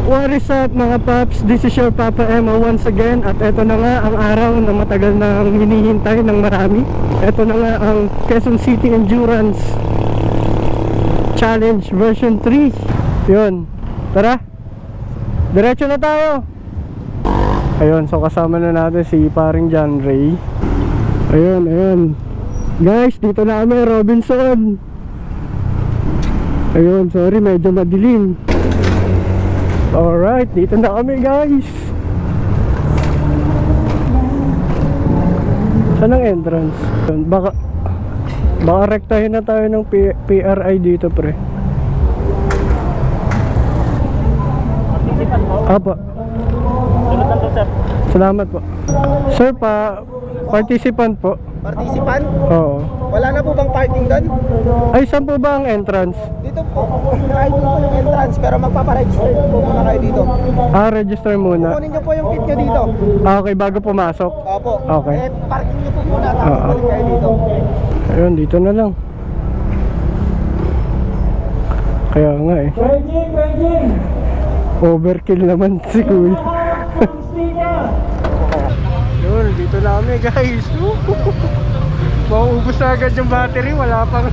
What is up mga paps? This is your Papa Emma once again. At eto na nga ang araw na matagal nang hinihintay ng marami. Eto na nga ang Quezon City Endurance Challenge version 3. Yun, tara, diretso na tayo. Ayun, so kasama na natin si paring John Ray. Ayun guys, dito na kami, Robinson. Ayun, sorry, medyo madilim. Alright, dito na kami guys. Saan ang entrance? Baka rektahin na tayo ng PRI dito, pre. Apa. Salamat po. Sir, participant po. Participant? Oo. Wala na po bang parking doon? Ay, saan po ba ang entrance? Dito po. Kahit po yung entrance, pero magpaparegister po muna kayo dito. Register muna. Kunin nyo po yung kit nyo dito. Okay, bago pumasok. Opo. Okay. Parking nyo po muna, tapos balik kayo dito. Ayun, dito na lang. Kaya nga eh. Overkill naman si Kuya. Yun, dito na kami guys. Mauubos na agad yung battery, wala pang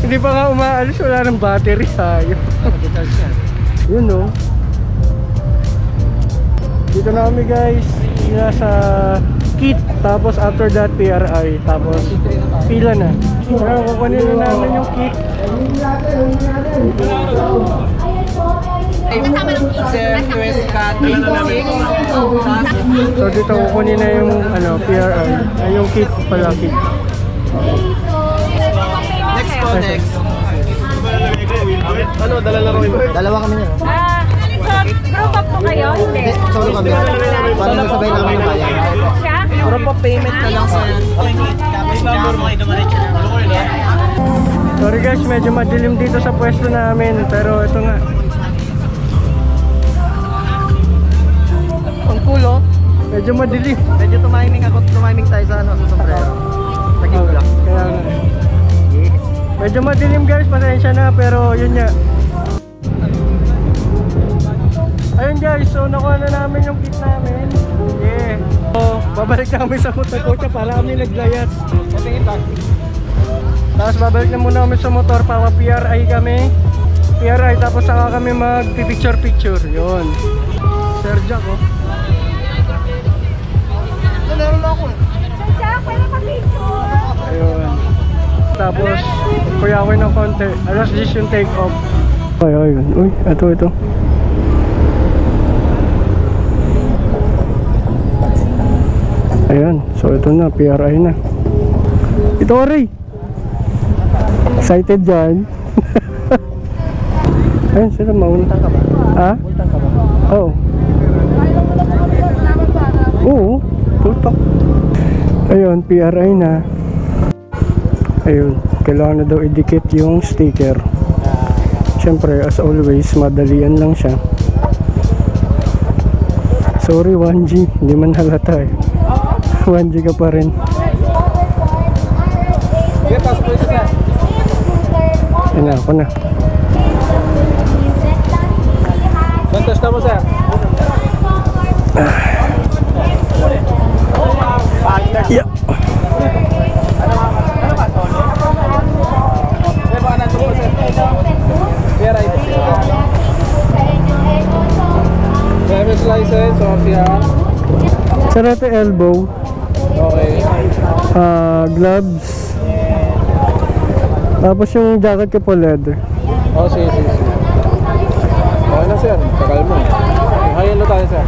hindi pa nga umaalis, wala ng battery. Sayang. Yun no. Dito na kami guys. Nasa kit, tapos after that PRI, tapos pila na. Kaya kukunin na namin yung kit. So dito kukunin na yung PRI, ay yung kit pala, kit. Next po, next. Ano, dalawa kami niya. Group up po kayo? Hindi. Solo kami. Para magsabay namin yung bayan. Group of payment na lang sa Sorry guys, medyo madilim dito sa pwesto namin, pero ito nga. Ang cool oh. Medyo madilim. Medyo tumiming tayo sa sa sombrero. Naging black. Kaya nga. Medyo madilim guys, pasensya na, pero yun nga. Ayun guys, so nakuha na namin yung kit namin. Yeah. So, babalik na kami sa motor ko para kami naglayas. Tapos babalik na muna kami sa motor para PRI kami. PRI, tapos saka kami mag-picture-picture. Yun. Sir Jack oh. Meron na ako eh. Sir Jack, pwede mag-picture. Ayun. Tapos, kuya ako ng konti. Alas 10 yung take off. Ayun. Uy, ito. Ayan, so ito na, PRI na. Ito Ray. Excited dyan. Ayun sila, maunta ka ba? Ha? Multang ka ba? Oo. Oo, tutok. Ayun, PRI na. Ayun, kailangan na daw idikit yung sticker. Siyempre, as always, madalian lang siya. Sorry 1G, hindi man halata eh. 1G ka pa rin. Yan na, ako na. Bantas na mo sir. Yeah. Driver's license, Sofia. Sarete elbow. Okay. Gloves. Tapos yung jacket ko po leather. Oh, sige. Okay na sir, tagal mo. Hayan na tayo sir.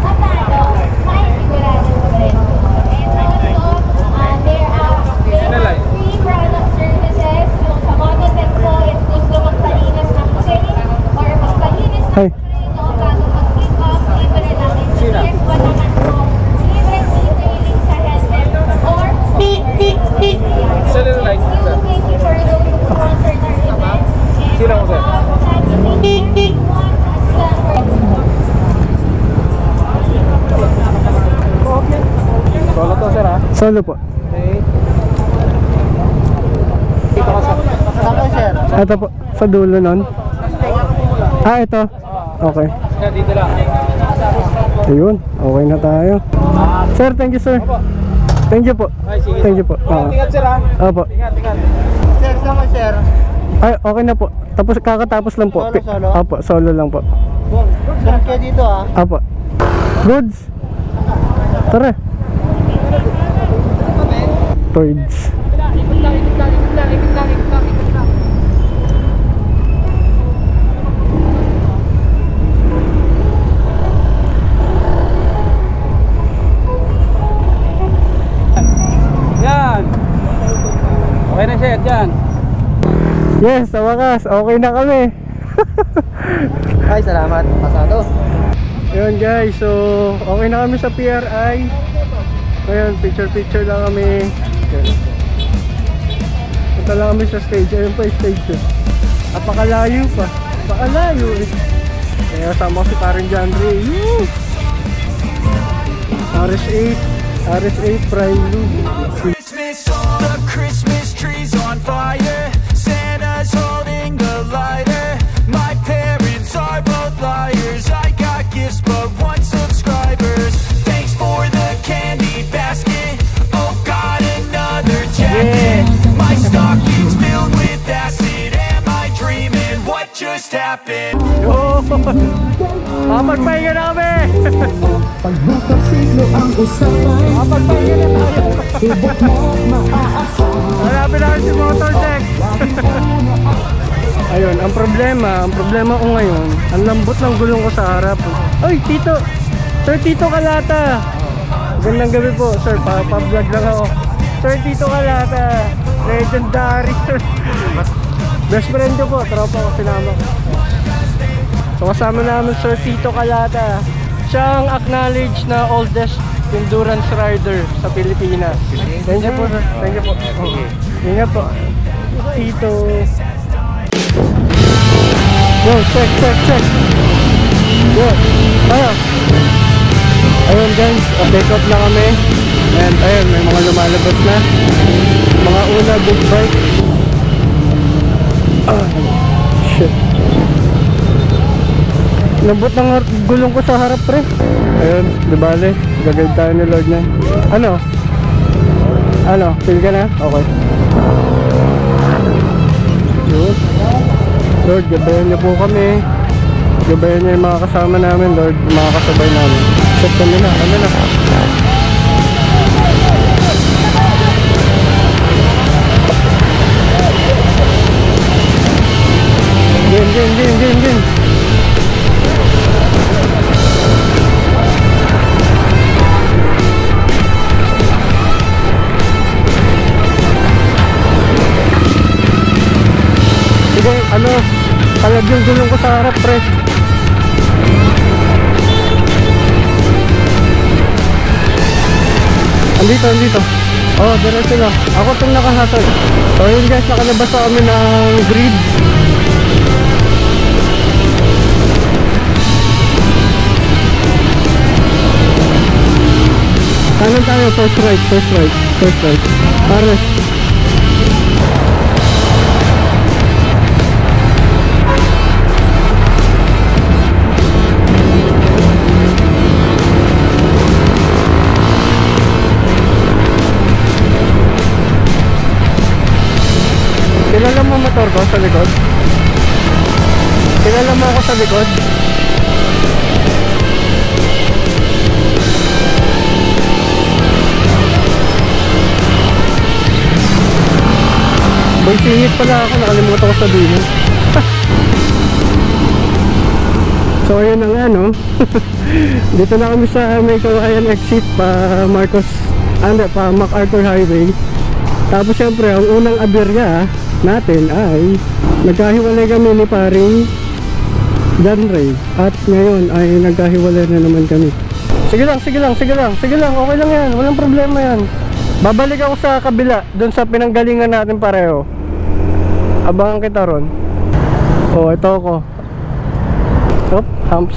Hi. Saan yung like sir? Sino ko sir? Solo to sir ha? Solo po. Okay. Dito ka sir. Saan sir? Ito po, sa dulo nun. Ito. Okay. Sir, dito lang. Ayun, okay na tayo. Sir, thank you sir. Thank you po. Ay, sige. Thank you po. Ingat sir ha. Opo. Ingat. Sir, sama sir. Ay, okay na po. Tapos kakatapos lang po. Solo? Opo, solo lang po. Sir, kayo dito ah. Opo. Goods. Tara. Toids. Yan. Okay na sir, yan. Yes, sa wakas, okay na kami. Ay, salamat. Pasado. Ayun guys, so okay na kami sa PRI. Ngayon, picture lang kami. Punta lang kami sa stage. Ayun pa yung stage eh. Napakalayo pa. Napakalayo eh. Kaya sama ko si Karen Janry. RS8 Prime Loop. Christmas, the Christmas tree's on fire. Santa's holding the lighter. My parents are both liars. I got gifts but one subscribers. Thanks for the candy basket. Oh God, another jacket. My stocking's filled with acid. Am I dreaming? What just happened? Yo! Kapagpahinga na kami! Kapagpahinga na tayo! Hanapin namin si Motortech! Ayun, ang problema ko ngayon, ang lambot ng gulong ko sa harap. Oy, Tito! Sir Tito Kalata! Magandang gabi po, sir. Pa-vlog lang ako. Sir Tito Kalata! Legendary! Best friend ko po, tropa ko, sinama ko. So kasama namin Sir Tito Kalata. Siya ang acknowledged na oldest endurance rider sa Pilipinas. Thank you po sir. Thank you po. Ingat po. Tito. Yo, check. Yo, ayun guys, update up na kami. And ayun, may mga lumalabas na. Mga una big bike. Shit. Lambot ng gulong ko sa harap pre. Ayun, di bale, gagawin tayo ni Lord na. Ano, feel ka na? Okay. Yun. Lord, gabayan niyo po kami. Gabayan niyo yung mga kasama namin, Lord, mga kasabay namin. Set kami na, ano na. Game. Sige, palag yung gulong ko sa harap, pre. Andito. Oh, diretso lang. Ako itong nakahasag. So yun guys, nakalabas na kami ng grid. Kanan tayo, first right. Pares. Kilala mo motor ko sa likod? Kilala mo ako sa likod? May singit pala ako, nakalimutan ko sabihin. So ayun na nga no. Dito na kami sa may Kawayan exit pa MacArthur Highway. Tapos syempre ang unang aberya natin ay nagkahiwalay kami ni paring John Ray. At ngayon ay nagkahiwalay na naman kami. Sige lang, okay lang yan, walang problema yan. Babalik ako sa kabila, doon sa pinanggalingan natin pareho. Abangan kita ron. Oh, ito ako. Stop, humps.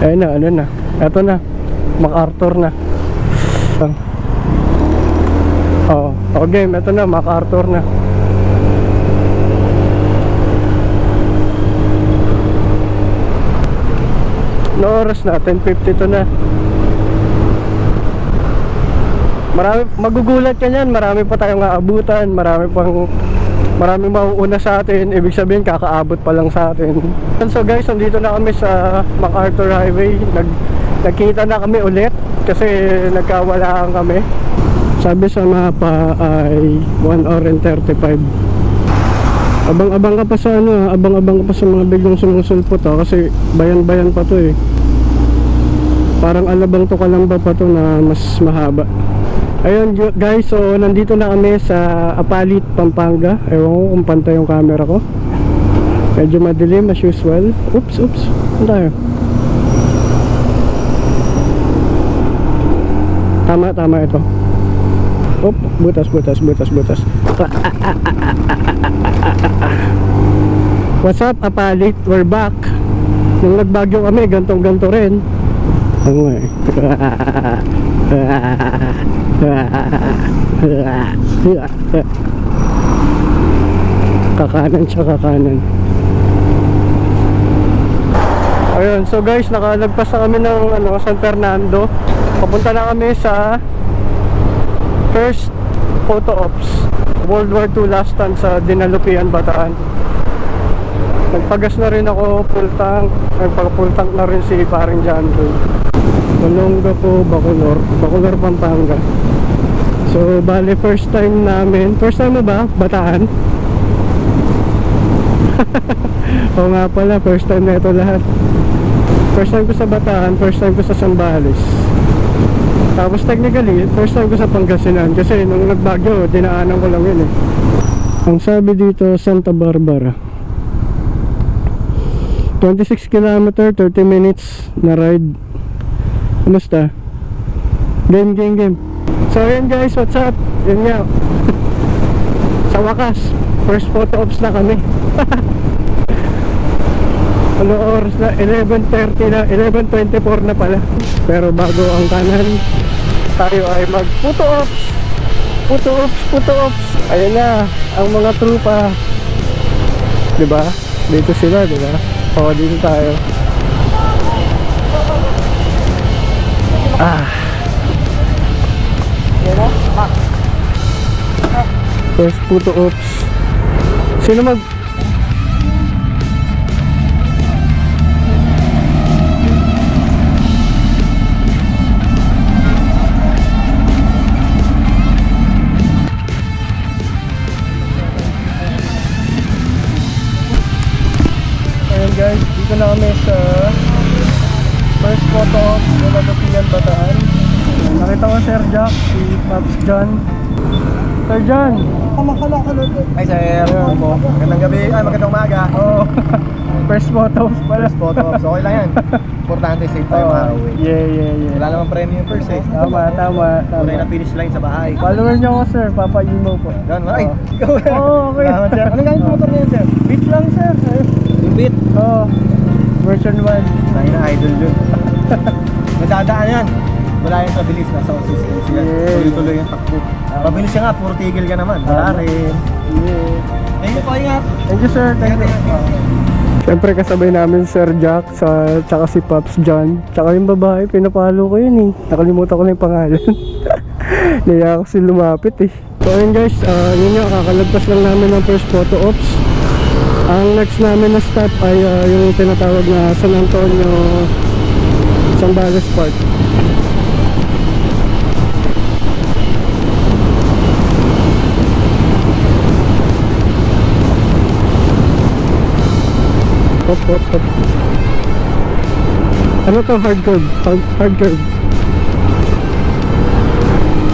Ayun na, ano na. Ito na, MacArthur na. Oh, game, ito na, MacArthur na. Na oras na, 10:52 na. Marami, magugulat ka niyan, marami pa tayong aabutan, marami mauuna sa atin, ibig sabihin kakaabot pa lang sa atin. So guys, nandito na kami sa MacArthur Highway. Nagkita na kami ulit kasi nagkawalaan kami. Sabi sa mapa ay 1 hour and 35. Abang-abang ka pa sa ano, abang-abang ka pa sa mga biglang sumusulpot kasi bayan-bayan pa to eh. Parang alabang to Kalamba pa to na mas mahaba. Ayun guys, so nandito na kami sa Apalit, Pampanga. Ewan ko kung pantay yung camera ko. Medyo madilim as usual. Oops. Ano tayo? Tama ito. Oop, butas. What's up Apalit? We're back. Nung nagbagyo kami, gantong-ganto rin. Ano eh. Kakanan. Ayun, so guys, nakalagpas na kami ng San Fernando. Papunta na kami sa first photo ops, World War II last stand sa Dinalupian, Bataan. Nagpagas na rin ako full tank. Nagpa-full tank na rin si paring John Roy. Olongapo, Bacolor, Pampanga. So bali first time namin. First time mo ba? Bataan? Oo nga pala, first time na ito lahat. First time ko sa Bataan, first time ko sa Zambales. Tapos technically, first time ko sa Pangasinan. Kasi nung nagbagyo, dinaanan ko lang yun eh. Ang sabi dito, Santa Barbara, 26 km, 30 minutes na ride. Kumusta? Game. So yun guys, what's up? Yun nga. Sa wakas, first photo ops na kami. Ano oras na? 11:30 na, 11:24 na pala. Pero bago ang kanan, tayo ay mag photo ops. Ayan na, ang mga trupa. Diba? Dito sila, diba? O, dito tayo. First photo ops. Sino mag... Ayan guys, dito na kami sa first photo ops na Lupian, Bataan. Nakita ko Sir Jack, si Pops John. Sir John! Hi sir! Magandang gabi, magandang umaga. First photo ops pala. First photo ops, okay lang yan. Importante safe tayo makauwi. Yeah. Wala namang premium first eh. Tama. Tunay na finish line sa bahay. Follower niyo ako sir, Papa Imo po. Yan, ay! Ikaw yan! Okay. Salamat sir. Anong gamit motor niya sir? Beat lang sir. Yung beat? Version 1. Tayo na idol yun. Nadadaan yan. Wala yung mabilis, nasa consistency yan. Tuloy-tuloy yung takbo. Mabilis siya nga, puro tigil ka naman. Wala rin. Thank you po, ingat. Thank you sir, thank you. Siyempre kasabay namin Sir Jack tsaka si Pops John. Tsaka yung babae, pinapalo ko yun eh. Nakalimutan ko na yung pangalan. Naya ako si lumapit eh. So ayun guys, yun nga, kakalagpas lang namin ng first photo ops. Ang next namin na stop ay yung tinatawag na San Antonio Zambales Park. Hop. Ano to? Hard curve. Hard curve.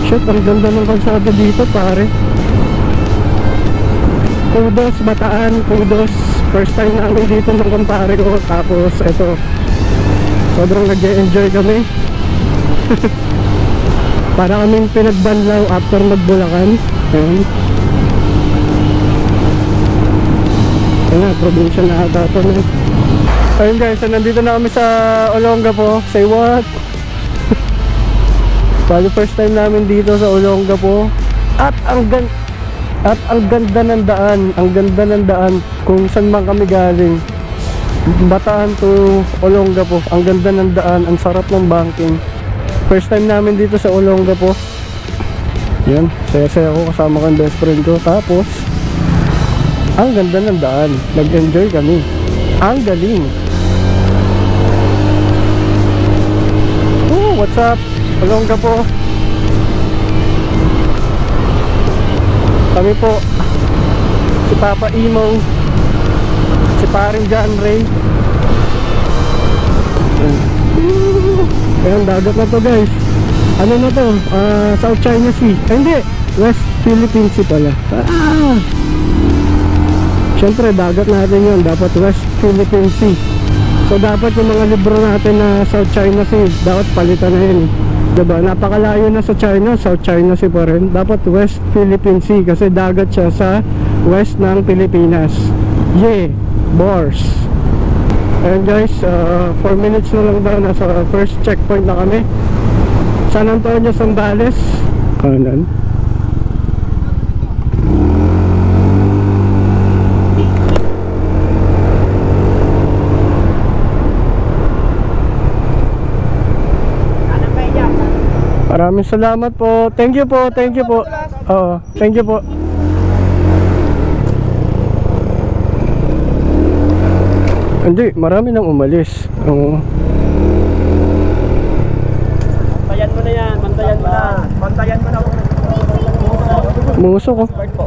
Shit, ang ganda ng kalsada dito pare. Kudos Bataan, kudos. First time namin dito ng kumpare ko. Tapos eto, sobrang nag-enjoy kami. Para kaming pinagbanlaw after magbulakan. Ayan. Ayan, probinsya na ata ito na. Ayun guys, so nandito na kami sa Olongapo. Say what? Bali first time namin dito sa Olongapo. At ang ganda ng daan. Ang ganda ng daan kung saan man kami galing. Bataan to Olongapo. Ang ganda ng daan, ang sarap ng banking. First time namin dito sa Olongapo. Yan, saya-saya ko kasama ko ang best friend ko. Tapos ang ganda ng daan, nag-enjoy kami. Ang galing. Oh, what's up? Olongapo. Kami po, si Papa Imo, si paring John Ray. Ayan, dagat na to guys. Ano na to? South China Sea. Hindi, West Philippine Sea pala. Siyempre, dagat natin yun. Dapat West Philippine Sea. So, dapat yung mga libro natin na South China Sea, dapat palitan na yun. Diba? Napakalayo na sa China, South China Sea pa rin. Dapat West Philippine Sea kasi dagat siya sa west ng Pilipinas. Yeah, bars. And guys, 4 minutes na lang daw, nasa first checkpoint na kami. San Antonio, Zambales. Kanan. Maraming salamat po. Thank you po, thank you po. Oo, thank you po. Hindi, marami nang umalis. Oo. Bantayan mo na yan, bantayan mo na. Bantayan mo na. Muso ko. Passport po.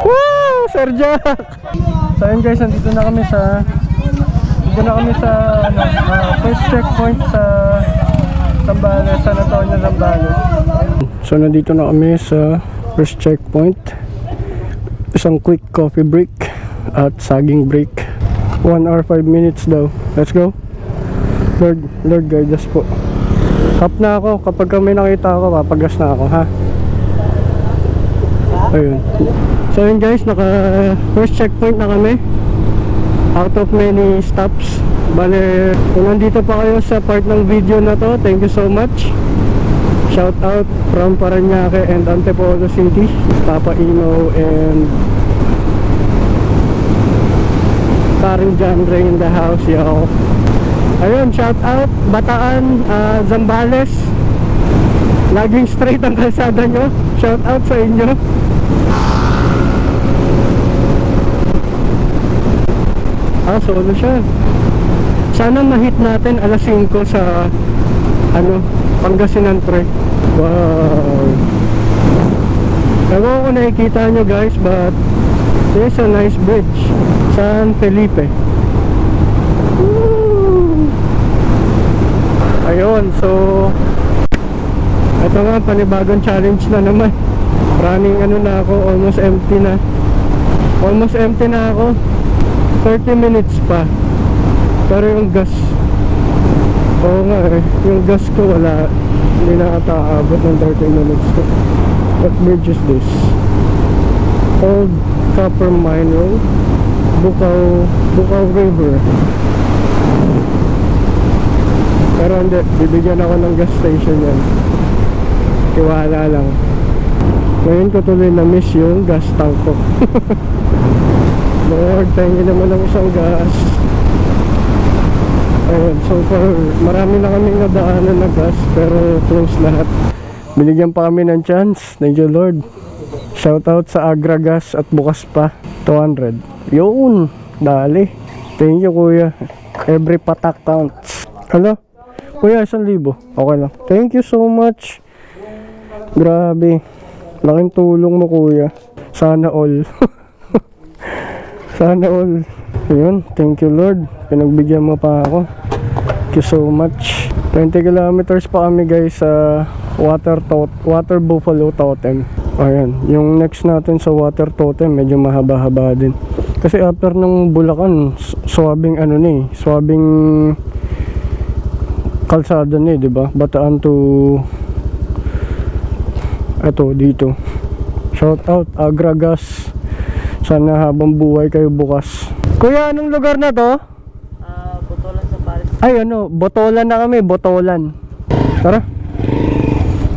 Woo! Sir Jack! So yun guys, nandito na kami sa first checkpoint sa Zambales, San Antonio, Zambales. So nandito na kami sa first checkpoint. Isang quick coffee break at saging break. 1 hour 5 minutes daw. Let's go. Lord guide us po. Up na ako. Kapag may nakita ako, papagas na ako, ha? Ayun. So yun guys, naka first checkpoint na kami. Out of many stops. Bale, kung nandito pa kayo sa part ng video na to, thank you so much. Shout out from Parañaque and Antipolo City, Papa Ino and paring John Ray in the house, yo. Ayun, shout out Bataan, Zambales. Laging straight ang kalsada nyo. Shout out sa inyo. Solo siya. Sana ma-hit natin alas 5 sa Pangasinan pre. Wow. Ewan ko nakikita nyo guys, but there's a nice bridge. San Felipe. Woo! Ayun, so ito nga, panibagong challenge na naman. Running na ako, almost empty na. Almost empty na ako. 30 minutes pa. Pero yung gas, oo nga yung gas ko wala, hindi na ata aabot ng 30 minutes ko. What bridge is this? Old Copper Mine Road, Bukaw River. Pero hindi, bibigyan ako ng gas station yan. Tiwala lang. Ngayon ko tuloy na miss yung gas tank ko. Lord, tingin naman ng isang gas. Ayun, so far marami na kaming nadaanan na gas, pero close lahat. Binigyan pa kami ng chance. Thank you Lord. Shout out sa Agra Gas at bukas pa 200. Yun, dali. Thank you kuya. Every patak counts. Ano? Kuya, 1,000. Okay lang. Thank you so much. Grabe, laking tulong mo kuya. Sana all. Sana all. Yun, thank you Lord. Pinagbigyan mo pa ako. Thank you so much. 20 kilometers pa kami guys sa Water Buffalo Totem. Ayan, yung next natin sa Water Totem medyo mahaba-haba din. Kasi after ng Bulacan, swabing swabing kalsada ni, di ba? Bataan to eto dito. Shout out Agra Gas. Sana habang buhay kayo bukas. Kuya, anong lugar na to? Botolan sa Paris. Ay Botolan na kami, Botolan. Tara.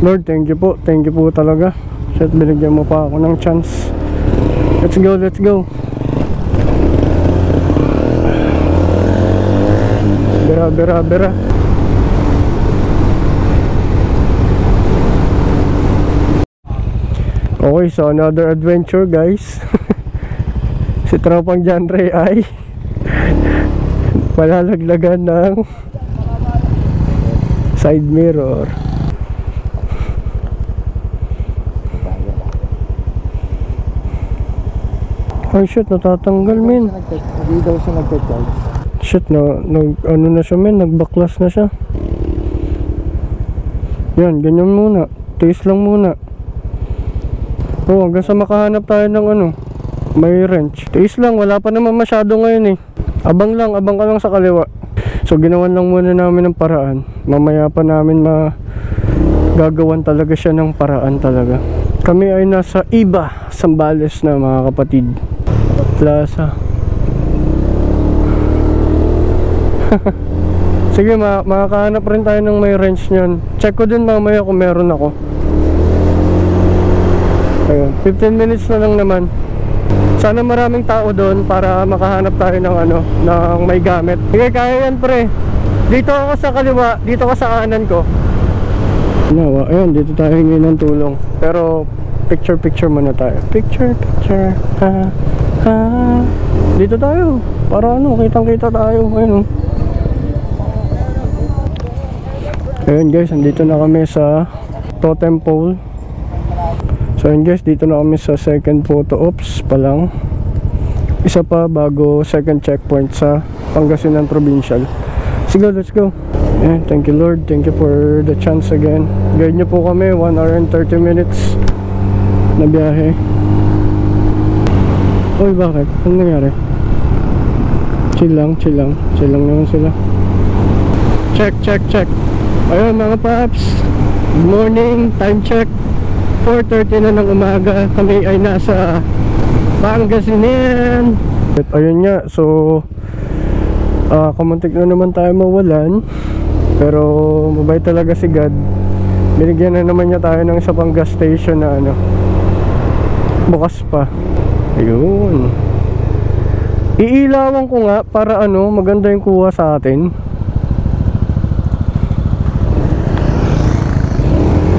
Lord, thank you po talaga. Shit, binigyan mo pa ako ng chance. Let's go, let's go. Bera. Okay, so another adventure guys. Si tropang John Ray ay palalaglagan ng side mirror. Ay shit, natatanggal min. Hindi daw siya nagpe-charge. Shit, ano na siya min, nagbaklas na siya. Yan, ganyan muna. Tiis lang muna. Oh, hanggang sa makahanap tayo ng ano, may wrench. Tiis lang, wala pa naman masyado ngayon eh. Abang ka lang sa kaliwa. So ginawan lang muna namin ng paraan. Mamaya pa namin gagawan talaga siya ng paraan talaga. Kami ay nasa Iba, Zambales na mga kapatid. Plaza. Sige, makakahanap rin tayo ng may wrench nyan. Check ko din mamaya kung meron ako. Ayun, 15 minutes na lang naman. Sana maraming tao doon para makahanap tayo ng ano, ng may gamit. Sige, kaya yan pre. Dito ako sa kaliwa, dito ka sa kanan ko. No, ayun, dito tayo hingi ng tulong. Pero picture muna tayo. Picture. Dito tayo. Para ano, kitang-kita tayo. Ayun. Ayun guys, andito na kami sa totem pole. So ayun guys, dito na kami sa second photo ops pa lang. Isa pa bago second checkpoint sa Pangasinan Provincial. Sige, let's go. Ayan, thank you Lord, thank you for the chance again. Guide nyo po kami, 1 hour and 30 minutes na biyahe. Uy, bakit? Ano nangyari? Chill lang naman sila. Check. Ayun mga paps, good morning, time check 4:30 na ng umaga. Kami ay nasa Pangasinan. Ayun nga, so kamuntik na naman tayo mawalan. Pero mabait talaga si God. Binigyan na naman niya tayo ng isa pang gas station na ano, bukas pa. Ayun, iilawan ko nga para ano, maganda yung kuha sa atin.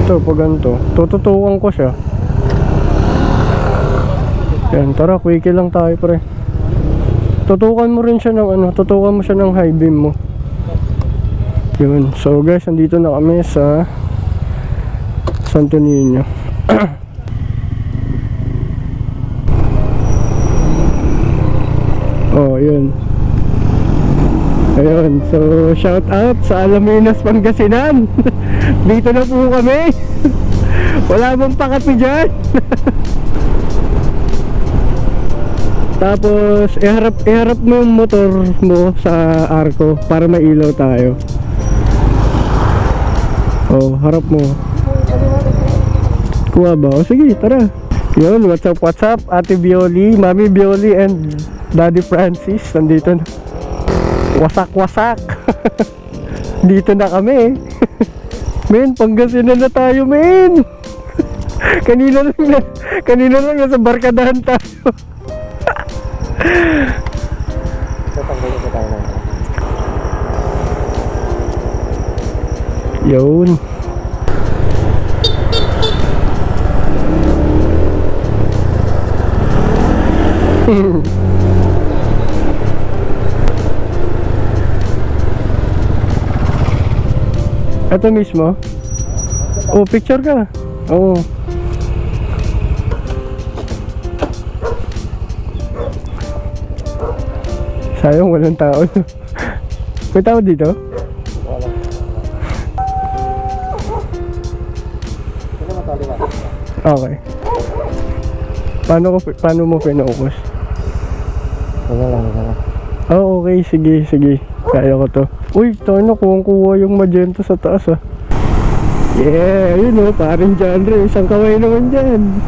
Ito, pag ganito, tututukan ko siya. Yan, tara, quickie lang tayo pre. Tutukan mo rin siya ng ano, tutukan mo siya ng high beam mo. Yun, so guys, andito na kami sa Santo Niño. Oh, yun. Ayun, so shout out sa Alaminos, Pangasinan. Dito na po kami. Wala bang pakapi dyan. Tapos iharap mo yung motor mo sa arko para mailaw tayo. Oh, harap mo. Kuha ba? O sige, tara. Yun, what's up? Ate Bioli, Mami Bioli and Daddy Francis, nandito na. Wasak. Dito na kami. Men, Pangasinan na tayo, men. Kanina lang nasa barkadahan tayo. Yun. Ito mismo. Oh, picture ka. Oo. Sayang walang tao. May tao dito? Wala. Sino mataliwa? Okay. Paano mo pinaukus? Wala lang. Oh, okay. Sige. Kaya ko to. Uy, tayo kuha yung magenta sa taas ah. Yeah, yun o, paring John Ray. Isang kamay naman dyan.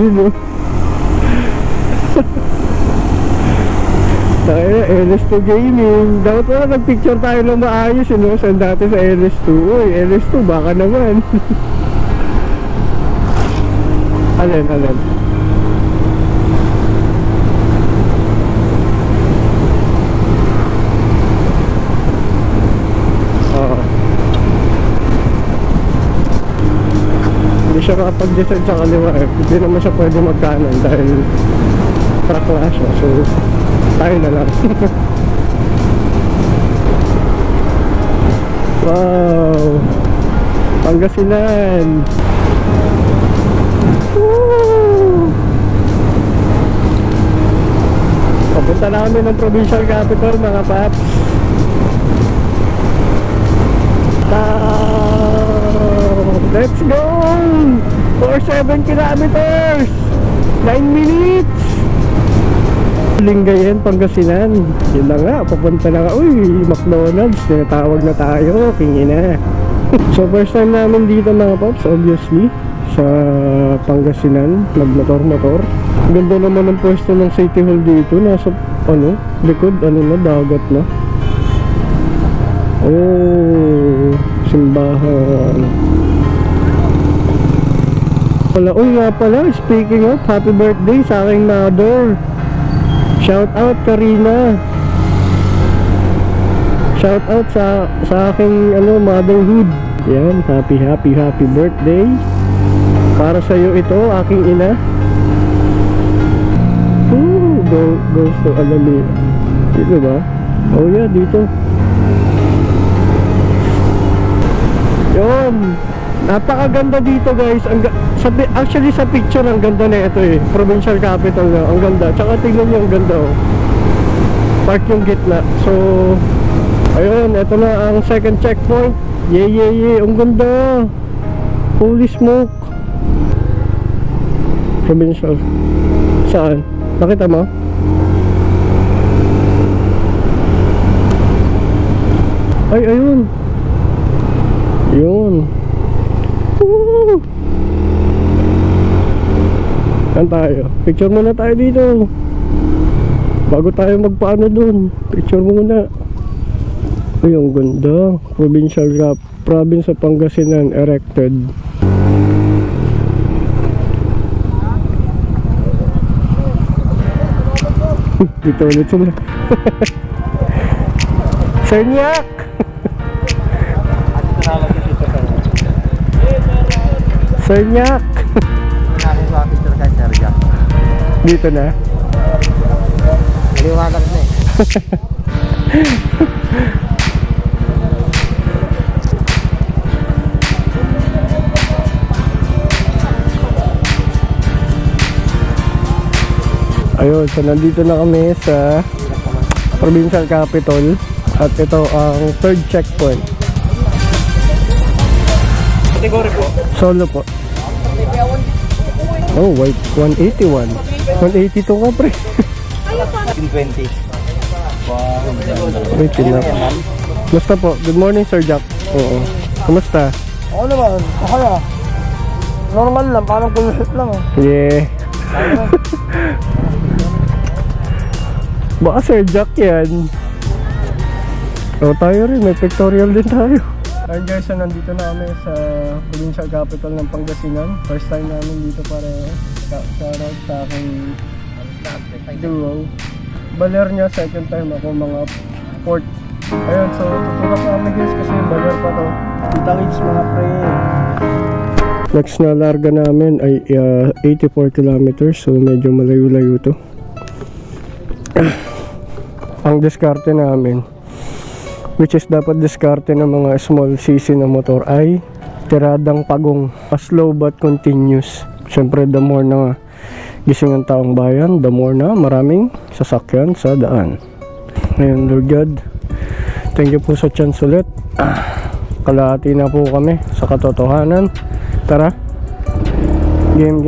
Yun o. Tayo, LS2 Gaming. Dapat wala nagpicture tayo ng maayos, you know? Send dati sa LS2. Uy, LS2, baka naman. Alin. Oo. Hindi siya makapag-decide sa kaliwa eh. Hindi naman siya pwede magkanan dahil truck na siya. So, tayo na lang. Wow, Pangasinan. Woo! Papunta namin ng provincial capital mga paps. Let's go for 7 kilometers 9 minutes. Lingayen, Pangasinan. Yun na nga, papunta na nga. Uy, McDonald's, tinatawag na tayo. Kingina. So first time namin dito mga pops, obviously sa Pangasinan, nagmotor-motor. Ganda naman ng pwesto ng City Hall dito. Nasa likod, na, dagat na. Oh, simbahan. Nga pala, speaking of, happy birthday sa aking mother. Shout out Karina. Shout out sa aking motherhood. Yan, happy birthday. Para sa iyo ito, aking ina. Goes to Alameda. Dito ba? Oh yeah, dito. Yun. Napakaganda dito guys. Actually sa picture ang ganda na ito eh. Provincial capital na. Ang ganda. Tsaka tingnan nyo ang ganda oh. Park yung gitna. So ayun, ito na ang second checkpoint. Yeah. Ang ganda. Holy smoke. Provincial. Saan? Nakita mo? Ay, ayun. Yun. Saan tayo? Picture muna tayo dito. Bago tayo magpaano dun. Picture muna. Ay, ang ganda. Provincial province sa Pangasinan erected. Dito ulit sila. Senyak! Senyak! Dito na. Liwanag na eh. Ayun, so nandito na kami sa provincial capital. At ito ang third checkpoint. Category po. Solo po. Oh, wait, 181. 182 ka pre. 20. Wow. Wait, Basta po, good morning Sir Jack. Oo. Kumusta? Oo naman, kaya. Normal lang, parang kulot lang oh. Yeah. Baka Sir Jack yan. O tayo rin, may pictorial din tayo. Ayun guys, so nandito na kami sa provincial capital ng Pangasinan. First time namin dito para shoutout sa aking duo. Baler niya, second time ako mga port. Ayun, so tutulak na kami guys kasi baler pa to. Kitangits mga pre. Next na larga namin ay 84 kilometers, so medyo malayo-layo to. Ang diskarte namin, which is dapat diskarte ng mga small cc na motor, ay tiradang pagong, slow but continuous. Siyempre the more na gising ang taong bayan, the more na maraming sasakyan sa daan. Ngayon Lord God, thank you po sa chance ulit. Kalahati na po kami sa katotohanan. Tara, game.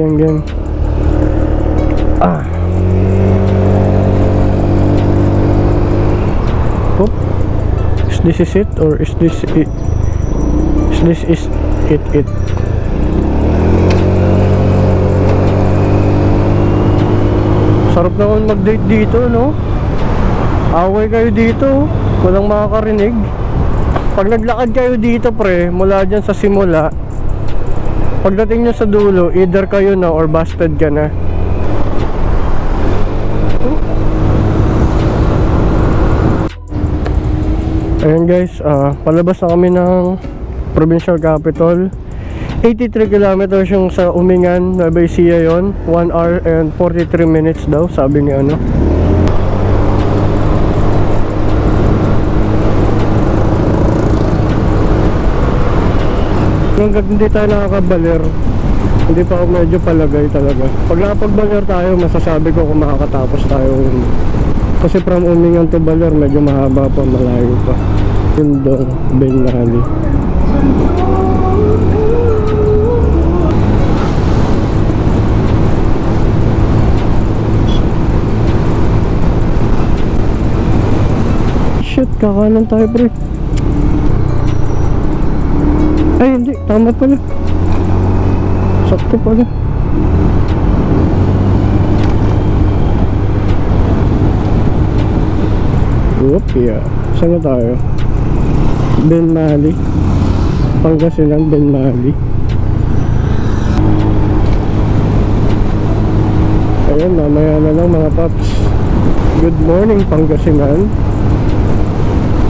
Oop. Is this it or is this it? Is it? Sarap naman mag-date dito, no? Away kayo dito, walang makakarinig. Pag naglakad kayo dito pre, mula dyan sa simula, pagdating nyo sa dulo, either kayo na or busted ka na. Ayun guys, palabas na kami ng provincial capital. 83 kilometers yung sa Umingan, Nueva Ecija yun. 1 hour and 43 minutes daw, sabi ni ano. Hanggang hindi tayo nakakabaler, hindi pa ako medyo palagay talaga. Pag nakapagbaler tayo, masasabi ko kung makakatapos tayo. Kasi from Umingan to Baler, medyo mahaba pa, malayo pa. Yun doon, Benali. Shit, kakanan tayo pre. Ay hindi, tama pala. Sakto pala. Whoop, yeah. Saan na tayo? Benmali, Pangasinan, Benmali. Ayan, mamaya na lang mga paps. Good morning Pangasinan.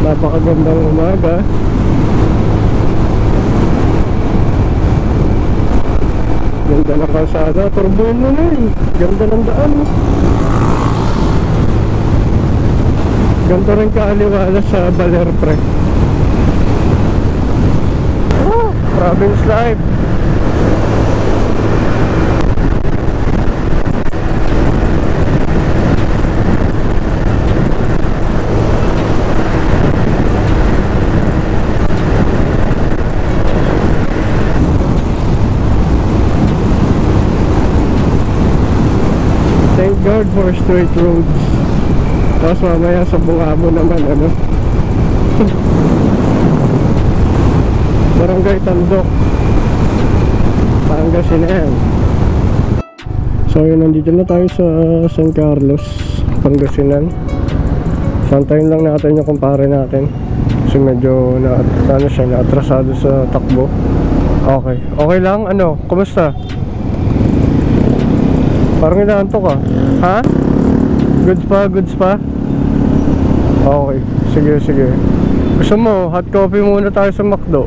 Napakagandang umaga. Ganda ng kalsada, turbuin mo na yun. Ganda ng daan. Ganda rin kaaliwala sa Baler pre. Oh, province life. Thank God for straight roads. Tapos mamaya sa Bungabo naman ano. Barangay Tandok, Pangasinan. So yun, nandito na tayo sa San Carlos, Pangasinan. Santayin lang natin yung kumpare natin. Kasi medyo na-atrasado sa takbo. Okay, okay lang, ano, kumusta? Parang inaantok ka. Ha? Goods pa, goods pa? Okay, sige, sige. Gusto mo, hot coffee muna tayo sa McDo.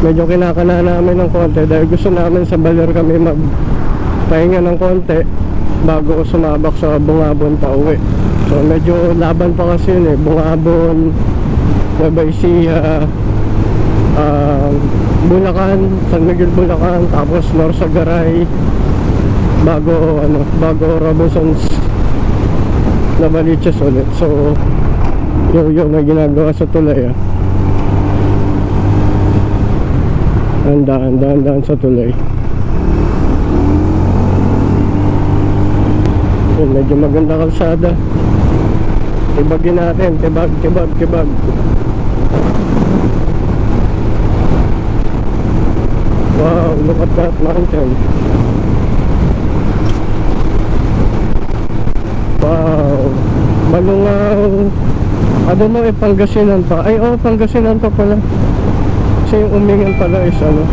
Medyo kinakana namin ng konti dahil gusto namin sa Baler kami magpahinga ng konti bago sumabak sa Bungabon pa uwi. So medyo laban pa kasi yun eh. Bungabon, Nueva Ecija, Bulacan, San Miguel Bulacan, tapos Norsagaray, bago Robinsons na Baliches ulit. So yung may ginagawa sa tulay ah. Daan sa tulay. Yun, medyo maganda kalsada. Tibagin natin, tibag. Wow, look at that mountain. Wow. I don't know if Pangasinan pa. Ay, oh, Pangasinan pa pala. Kasi yung Umingan pala is ano,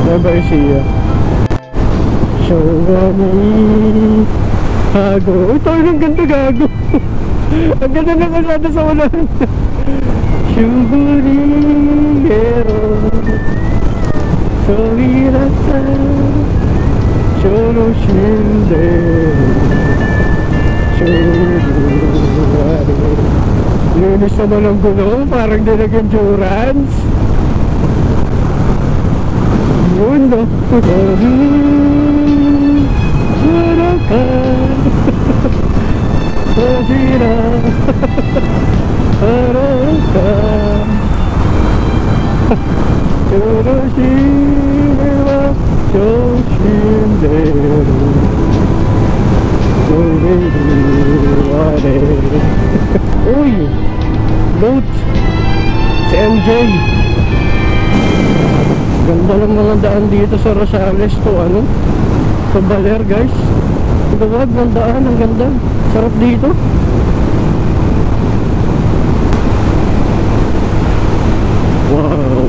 Nueva Ecija. Shogani Hago. Uy, tayo ng ganda gago. Ang ganda na kasada sa ulan. Shuburigero Sohirata Shoro Shindero Shururare. Linis naman ang gulo, parang di nag-endurance. Yun no. Haraka Sohira Haraka Shoro Shindero Shoshindero Uy, boat si MJ. Ganda lang mga daan dito sa Rosales to ano, sa Baler guys. Gawag ng daan, ang ganda. Sarap dito. Wow,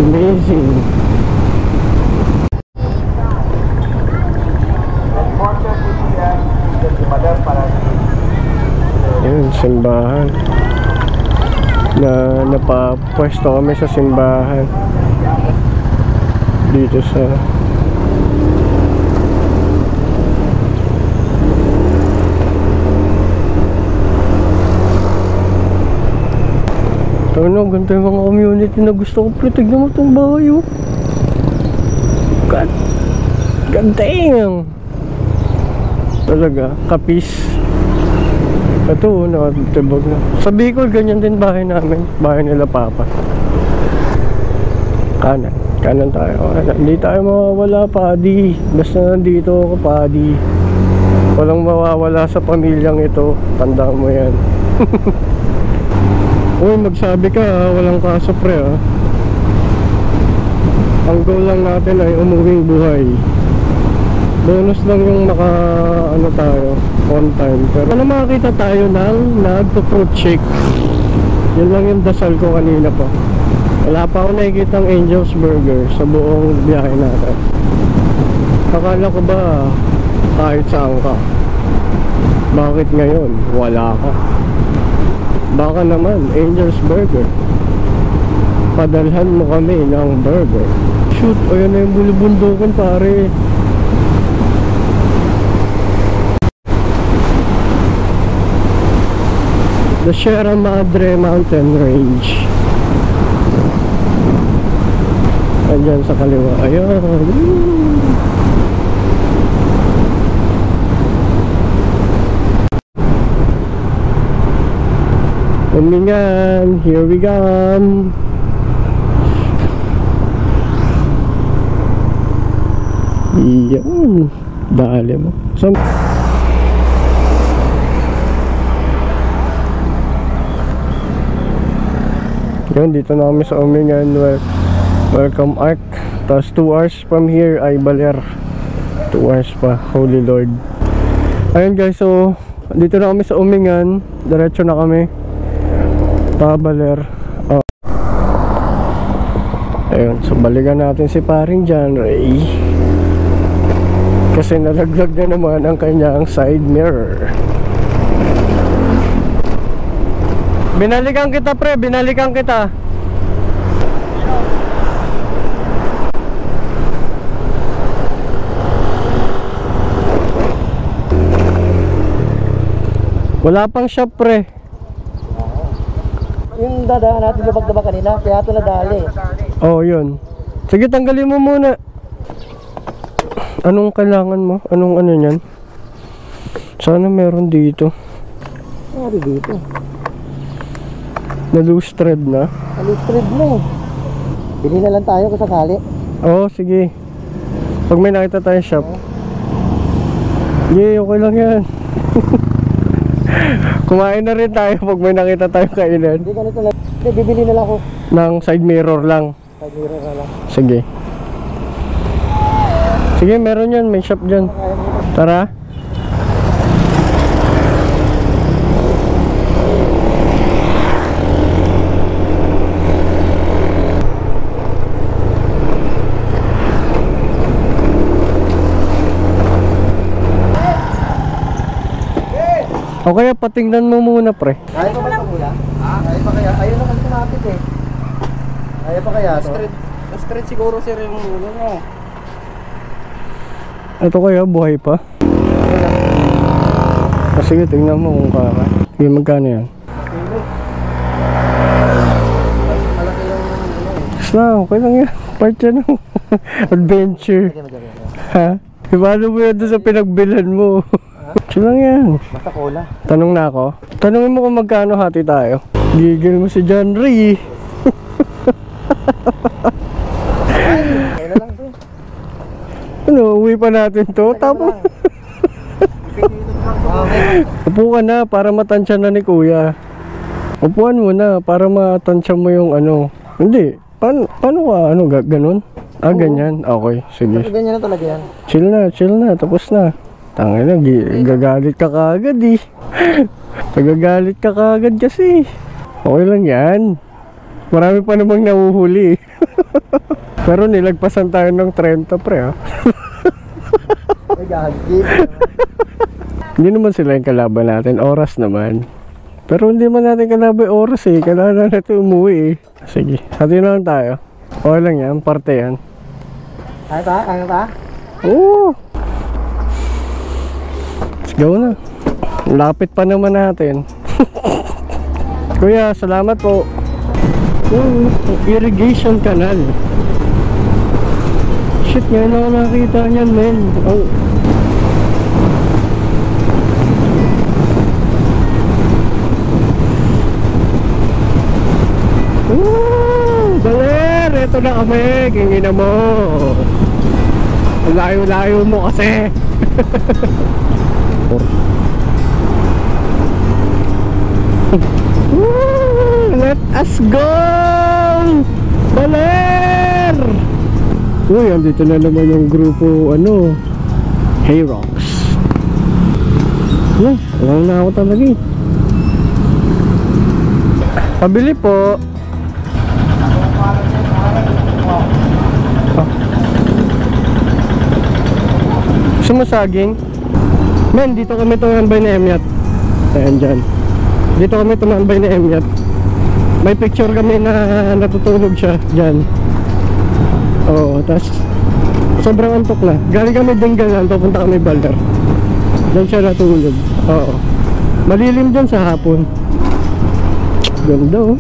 amazing. Yun, simbahan. Napapwesto kami sa simbahan dito sa ano, ganito yung mga community na gusto ko. Pero tignan mo itong bahay, oh. God damn. Talaga, kapis. Ito, nakatibag na. Sa Bicol, ganyan din bahay namin. Bahay nila Papa. Kanan tayo. Hindi tayo mawawala, Padi. Basta nandito ako, Padi. Walang mawawala sa pamilyang ito. Tandaan mo yan. Uy, magsabi ka ha, walang kaso pre ha. Ang goal lang natin ay umuwing buhay. Bonus lang yung maka ano tayo on time. Pero ano, makakita tayo ng nagpo-fruit shake. Yun lang yung dasal ko kanina pa. Wala pa ako nakikitang Angel's Burger sa buong biyahe natin. Akala ko ba kahit saan ka? Bakit ngayon wala ka? Baka naman Angel's Burger, padalhan mo kami ng burger. Shoot, ayan na yung bulubundukan pare. The Sierra Madre Mountain Range. Andyan sa kaliwa. Ayan. Umingan, here we come. Iyan, dali mo. So, yun, dito na kami sa Umingan. Welcome Arc. Tapos 2 hours from here ay Baler. 2 hours pa, Holy Lord. Ayun guys, so dito na kami sa Umingan. Diretso na kami Baler. Oh. Ayun, so balikan natin si paring John Ray kasi nalaglag na naman ang kanyang side mirror. Binalikan kita pre, binalikan kita. Wala pang shop pre. Yung dadaan natin labag-labag kanina, kaya ito nadali. Oh, yun. Sige, tanggalin mo muna. Anong kailangan mo? Anong ano yan? Sana meron dito. Ano dito? Na-loose thread na. Na-loose thread mo. Bili na lang tayo kung sakali. Oo, sige. Pag may nakita tayong shop. Yeah, okay lang yan. Kumain na rin tayo pag may nakita tayong kainan. Hindi ganito lang. Hindi, bibili na lang ako. Ng side mirror lang. Side mirror na lang. Sige. Sige, meron yan. May shop dyan. Tara. O kaya patingnan mo muna pre. Kaya pa ba ito kuya? Kaya pa kaya? Ayun naman kumapit eh. Kaya pa kaya to? Straight siguro sir yung ulo mo. Ito kaya buhay pa? Sige, tingnan mo kung kaya. Sige, magkano yan? Malaki yung Basta, okay lang yan. Part yan ng adventure. Ha? Paano mo yan doon sa pinagbilan mo? Sige lang yan. Basta cola. Tanong na ako. Tanungin mo kung magkano hati tayo. Gigil mo si John Ray. Kaya na lang to. Ano, uwi pa natin to. Tapos, upo ka na para matansya na ni kuya. Upuan mo na para matansya mo yung ano. Hindi. Paano ka? Ano, ganun? Ah, ganyan. Okay, sige. Ganyan na talaga yan. Chill na. Tapos na. Tangin na, gagalit ka kagad eh. Nagagalit ka kagad kasi. Okay lang yan. Marami pa namang nahuhuli. Pero nilagpasan tayo ng 30 pre ha. Ay, gagi. Hindi naman sila yung kalaban natin. Oras naman. Pero hindi man natin kalaban oras eh. Kailangan natin umuwi eh. Sige, hati na lang tayo. Okay lang yan, parte yan. Kaya pa? Kaya pa? Oo. Let's go na. Lapit pa naman natin. Kuya, salamat po. Irrigation canal. Shit, ngayon ako nakita niyan, men. Oh. Baler, ito na kami. Kingin na mo. Layo-layo mo kasi. Let us go! Baler! Uy, andito na naman yung grupo, ano, Hey Rocks. Wala na ako talaga eh. Pabili po. Gusto mo saging? Men, dito kami tumambay na Emiat. Ayan dyan. Dito kami tumambay na Emiat. May picture kami na natutulog siya dyan. Oo, tas sobrang antok na. Galing kami Dinggalan, papunta kami Baler. Diyan siya natulog. Oo. Malilim dyan sa hapon. Ganda oh.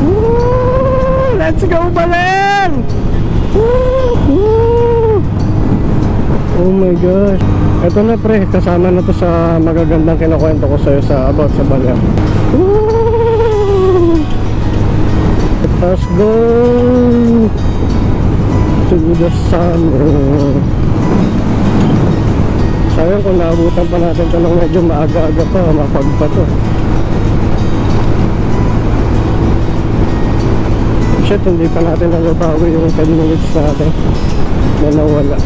Woo! Let's go Baler! Woo! Oh my gosh. Ito na pre, kasama na to sa magagandang kinukwento ko sa'yo sa about sa Baler. Woo! Let's go to the sun. Sayang kung naabutan pa natin ito nung medyo maaga-aga pa, mapagpa to. Shit, hindi pa natin nagabawi yung 10 minutes natin na nawala.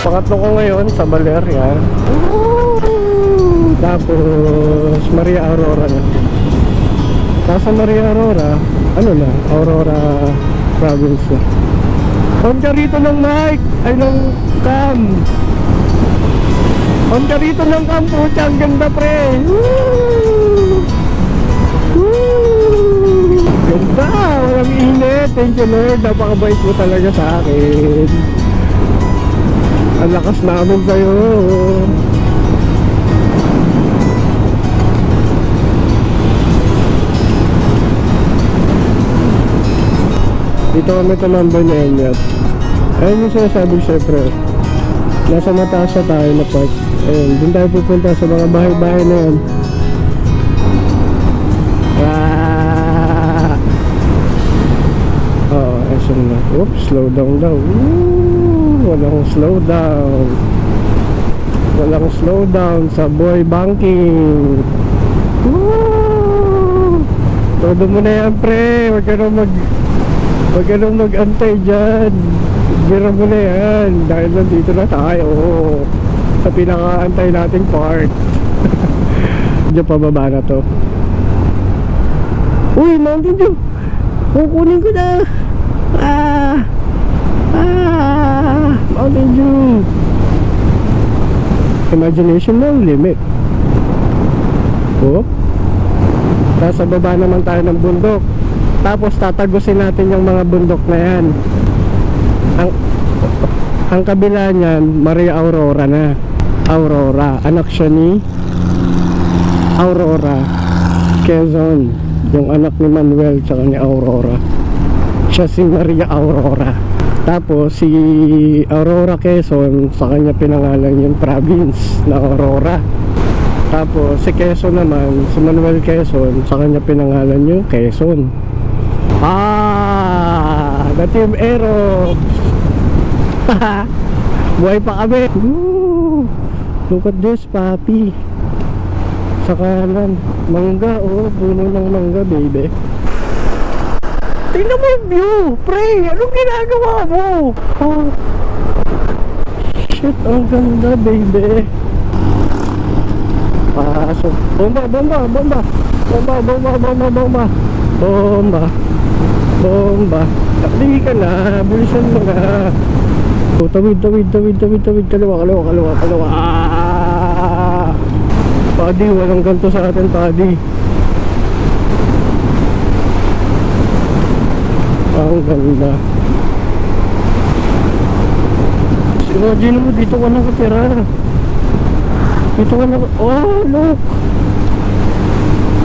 Pangatlo ko ngayon sa Baler yan. Tapos Maria Aurora na. Sa Maria Aurora, ano na, Aurora province na. On ka rito ng mic, ay ng cam. Ang karito ng Campucha, ang ganda pre. Woo! Woo! Ganda, walang init. Thank you Lord, napakabait mo talaga sa akin. Ang lakas namin sa'yo. Dito kami tumambay na Enyat. Ayun yung sinasabi syempre. Nasa mataas na tayo na park. Ayun, dun tayo pupunta sa mga bahay-bahay na yan. Oo, ayun na. Oops, slow down daw. Walang slow down. Walang slow down sa boy banking. Woo! Todo mo na yan pre. Huwag ka nang mag-antay dyan. Bira mo na yan. Dahil nandito na tayo sa pinaka-antay nating part. Diyan pababa na to. Uy, Mountain Dew! Kukunin ko na! Mountain Dew! Imagination mo, limit. Oh. Tapos sa baba naman tayo ng bundok. Tapos tatagusin natin yung mga bundok na yan. Ang kabila niyan, Maria Aurora na. Aurora, anak siya ni Aurora Quezon, yung anak ni Manuel tsaka ni Aurora. Siya si Maria Aurora. Tapos si Aurora Quezon, sa kanya pinangalan yung province na Aurora. Tapos si Quezon naman, si Manuel Quezon, sa kanya pinangalan yung Quezon. The Team Aero. Buhay pa kami. Woo! Look at this, papi. Sa kanan, mangga, oh, puno ng mangga, baby. Tingnan mo yung view, pre. Anong ginagawa mo? Oh. Shit, ang ganda, baby. Pasok. Bomba, bomba, bomba. Bomba, bomba, bomba, bomba. Bomba. Bomba. Takli ka na, bulisan mo na. Oh, tawid, tawid, tawid, tawid, tawid. Kaliwa, kaliwa, kaliwa, kaliwa. Padi, walang ganto sa atin, padi. Ang ganda. Imagine mo, dito ka nakatira. Dito ka nakatira. Oh, look.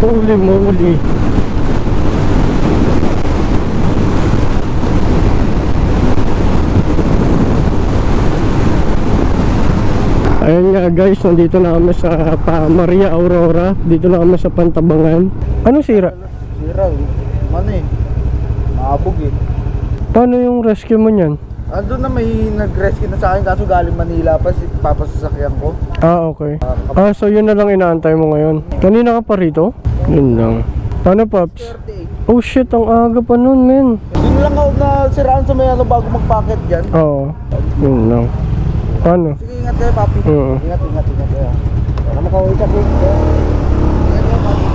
Holy moly. Ayan nga guys, nandito na kami sa Maria Aurora. Dito na kami sa Pantabangan. Anong sira? Sira, ano eh, maabog eh. Paano yung rescue mo niyan? Andun na may nag-rescue na sa akin kaso galing Manila pa, papasasakyan ko. Ah, okay. So yun na lang inaantay mo ngayon. Kanina ka pa rito? Yun lang. Paano, Pops? 38. Oh shit, ang aga pa nun, men. Yun lang ako na siraan sa may ano bago mag-packet dyan. Oo, yun lang. Paano? Sige, ingat kayo, papi. Ingat, ingat, ingat kayo. Para makauwi ka po. Ingat kayo, papi.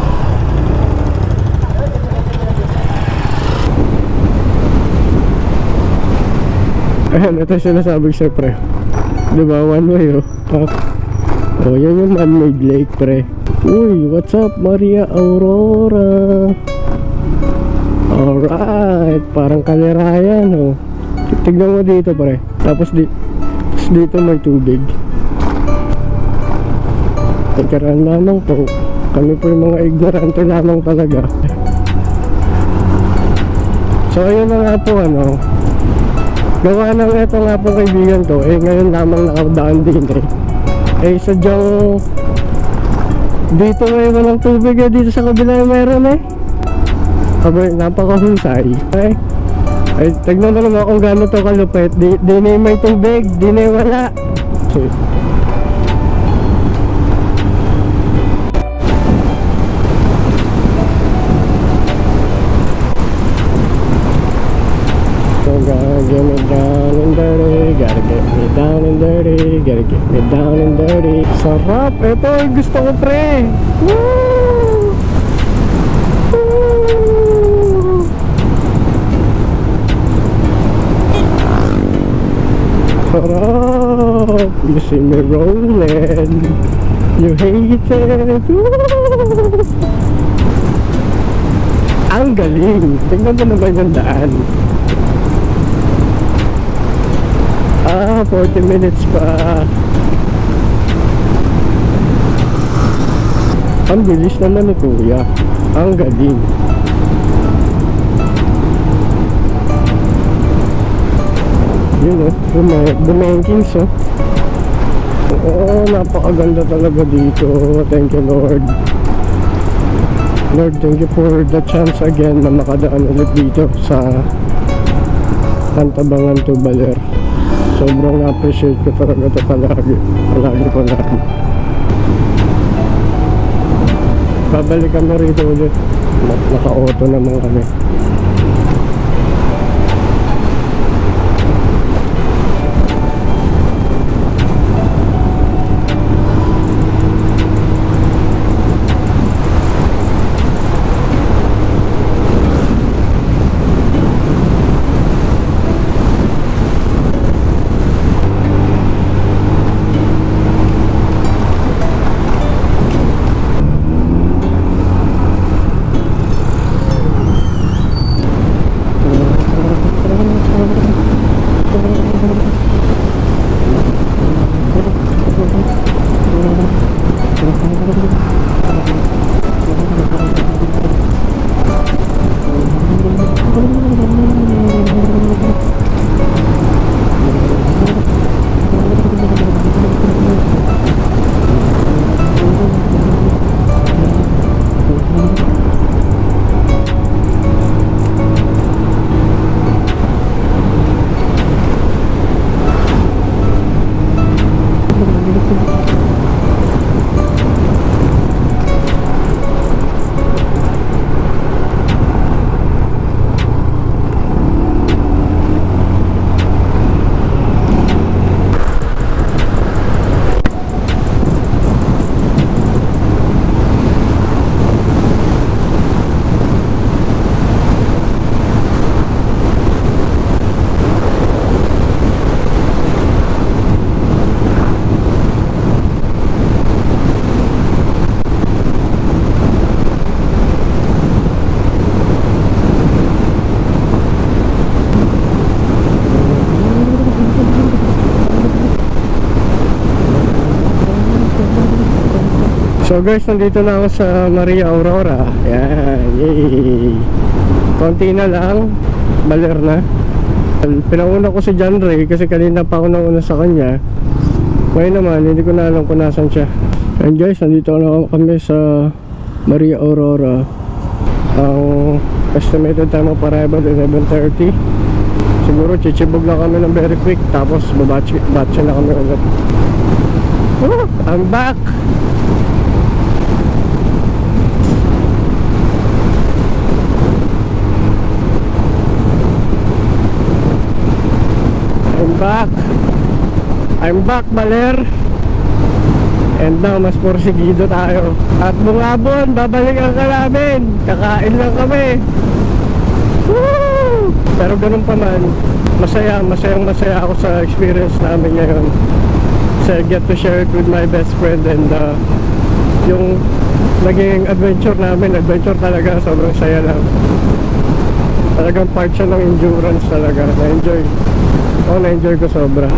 Ayan, ito sinasabi ko pre. Diba, one way oh. Oh, yan yung man-made lake pre. Uy, what's up Maria Aurora? Alright, parang kalirayan oh. Tignan mo dito pre. Tapos dito may tubig. Nagkaraan lamang po. Kami po yung mga ignorante lamang talaga. So ayun na nga po ano. Gawa ng ito nga po kaibigan ko. Eh ngayon lamang nakadaan din eh. Eh sadyang dito may walang tubig eh. Dito sa kabila meron eh. Abay, napakahusay eh. Ay, tignan mo naman kung gano'n to kalupit. Di na may tubig, di na wala. So gotta get me down and dirty, gotta get me down and dirty, gotta get me down and dirty. Sarap! Ito ay gusto ko pre! Woo! Woo! Sarap! You see me rolling. You hate it. Woo! Ang galing. Tingnan mo naman yung daan. 40 minutes pa. Ang bilis naman ni Kuya. Ang galing. Yun Bumengkings Oo, napakaganda talaga dito. Thank you Lord. Lord, thank you for the chance again na makadaan ulit dito sa Pantabangan to Baler. Sobrang na-appreciate ko talaga ito palagi. Babalik kami rito ulit. Naka-auto naman kami. So guys, nandito na ako sa Maria Aurora. Yan, yay. Konti na lang, Baler na. Pinauna ko si John Ray kasi kanina pa ako nauna sa kanya. Ngayon naman, hindi ko na alam kung nasan siya. And guys, nandito na kami sa Maria Aurora. Ang estimated time of arrival 11:30. Siguro chichibog lang kami ng very quick. Tapos babatch na kami ulit. I'm back! I'm back Baler. And now mas porsigido tayo. At bungabon, babalikan ka namin. Kakain lang kami. Woo! Pero ganun pa man, masaya ako sa experience namin ngayon. So I get to share it with my best friend. And yung naging adventure namin, adventure talaga, sobrang saya lang. Talagang part siya ng endurance talaga. Na-enjoy ko sobra.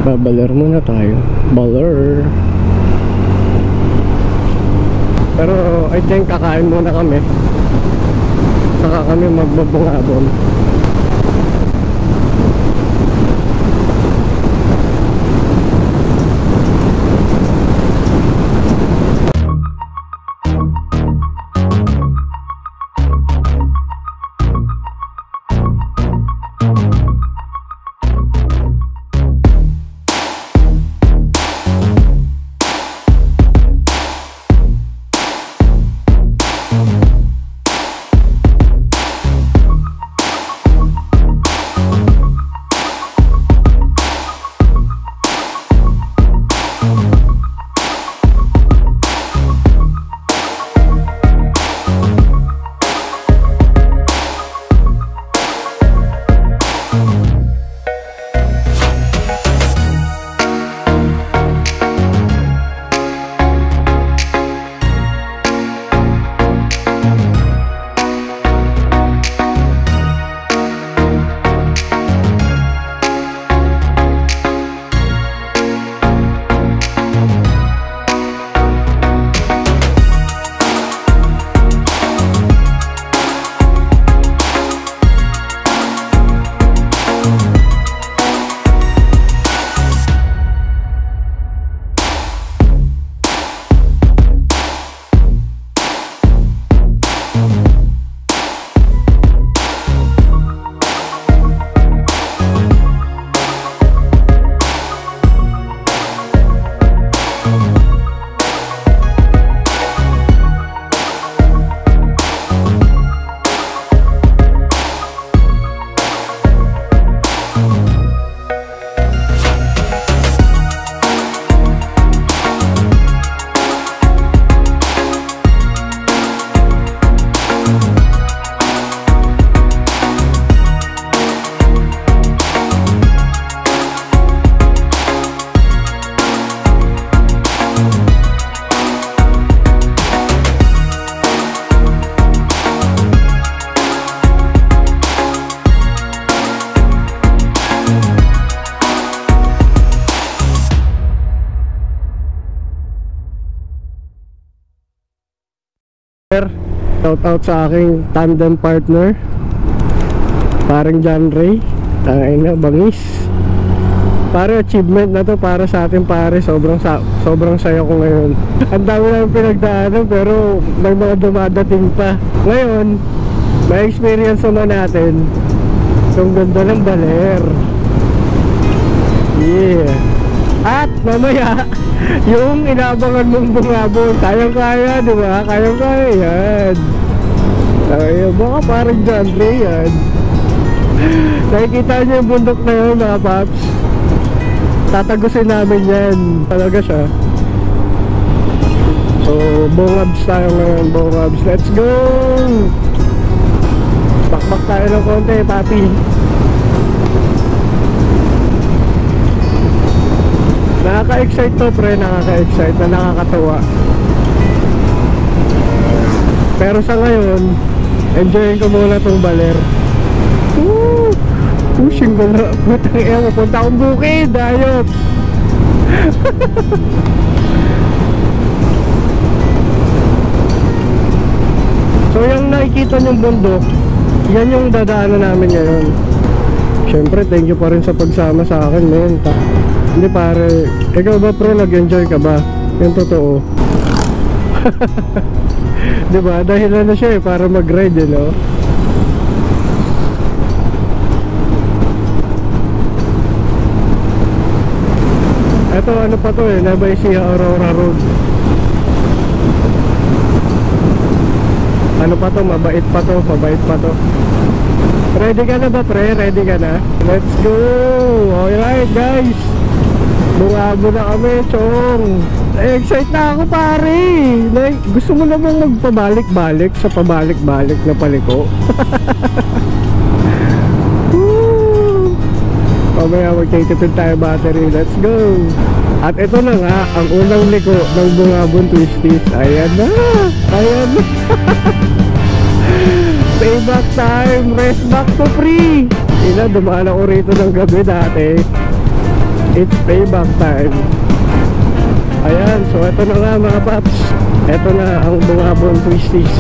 Babaler muna tayo. Baler. Pero I think kakain muna kami. Saka kami magbabungabon. Shout out sa aking tandem partner, parang John Ray. Ay na, bangis. Pare, achievement na to para sa atin pare. Sobrang saya ko ngayon. Ang dami namin pinagdaanan pero may mga dumadating pa. Ngayon, may experience naman natin yung ganda ng baler. Yeah. At mamaya, yung inaabangan mong bungabon, kayang-kaya, di ba? Kayang-kaya yan. Ay, baka parang John Ray yan. Nakikita niyo yung bundok na yun, mga paps. Tatagusin namin yan. Talaga siya. So, bungabs tayo ngayon, bungabs. Let's go! Bakbak tayo ng konti, papi. Nakaka-excite to, pre. Nakaka-excite na nakakatawa. Pero sa ngayon, enjoyin ko muna tong baler. Woo! Pushing ko na. Putang ina mo, punta akong bukid. Ayot. So yung nakikita nyong bundok, yan yung dadaanan namin ngayon. Siyempre, thank you pa rin sa pagsama sa akin, men. Hindi pare, ikaw ba pre, nag-enjoy ka ba? Yung totoo. Diba? Dahil na siya para mag-ride, no? Ito ano pa to Nueva Ecija Aurora Road. Ano pa to, mabait pa to. Ready ka na ba pre? Ready ka na? Let's go! Alright guys, bungabo na kami, chong. Excited na ako pare. Like, gusto mo namang magpabalik-balik sa pabalik-balik na paliko. Mamaya magtitipid tayo battery. Let's go. At ito na nga ang unang liko ng Bungabon Twisties. Ayan na. Ayan na. Payback time. Rest back to free. Dumaan ako rito ng gabi dati. It's payback time. Ayan. So ito na nga mga paps. Ito na ang Bungabon Twisties.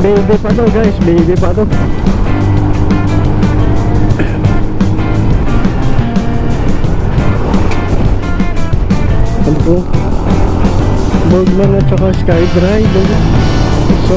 Baby pa to guys. Baby pa to. Ano po? Bogman at saka Skydrive. So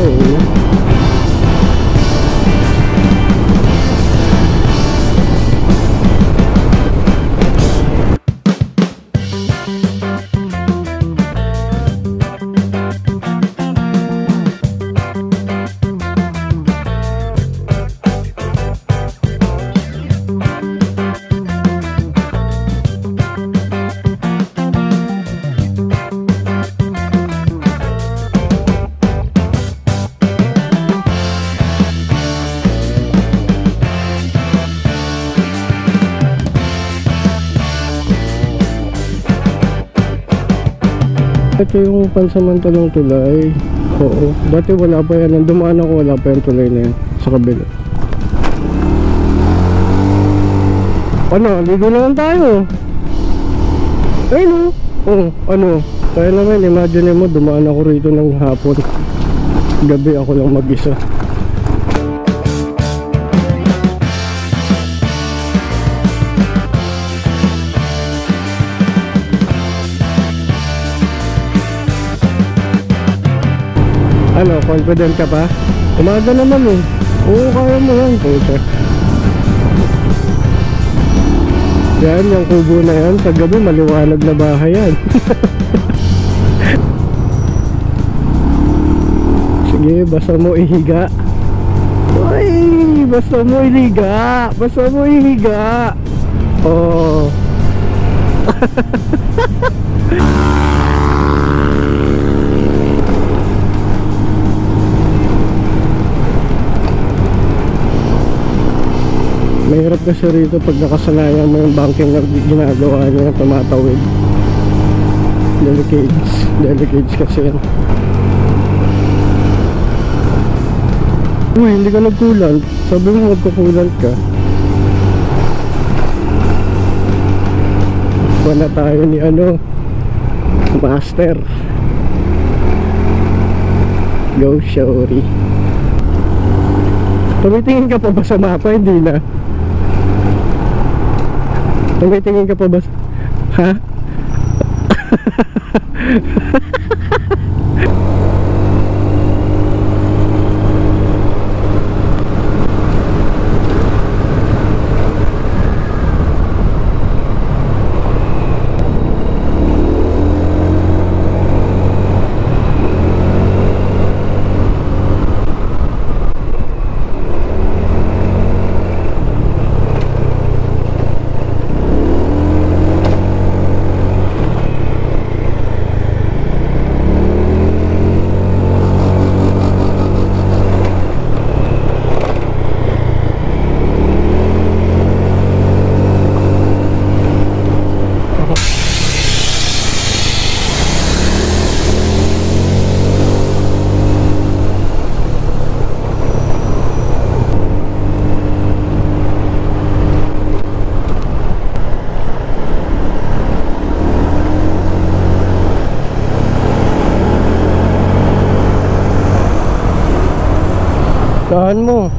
ito yung pansamantalang tulay. Oo, dati wala pa yan. Nung dumaan ako, wala pa yung tulay na yan sa kabila. Ano, ligo naman tayo. Ayun o. Ano, kaya naman imagine mo, dumaan ako rito ng hapon. Gabi ako lang mag-isa. Ano, confident ka pa? Umaga naman eh. Oo, kaya mo yan, pucha. Yan, yung kubo na yan. Sa gabi, maliwanag na bahay yan. Sige, basta mo ihiga. Uy, basta mo ihiga. Basta mo ihiga. Oh. Mahirap kasi rito pag nakasanayan mo yung banking na ginagawa niya, tumatawid. Delicate kasi yan. Uy, hindi ka nagkulant. Sabi mo magkukulant ka. Wala tayo ni Master. Go Shori. Tumitingin ka pa ba sa mapa? Hindi na. Tumitingin ka pa ba? Ha? Saan mo?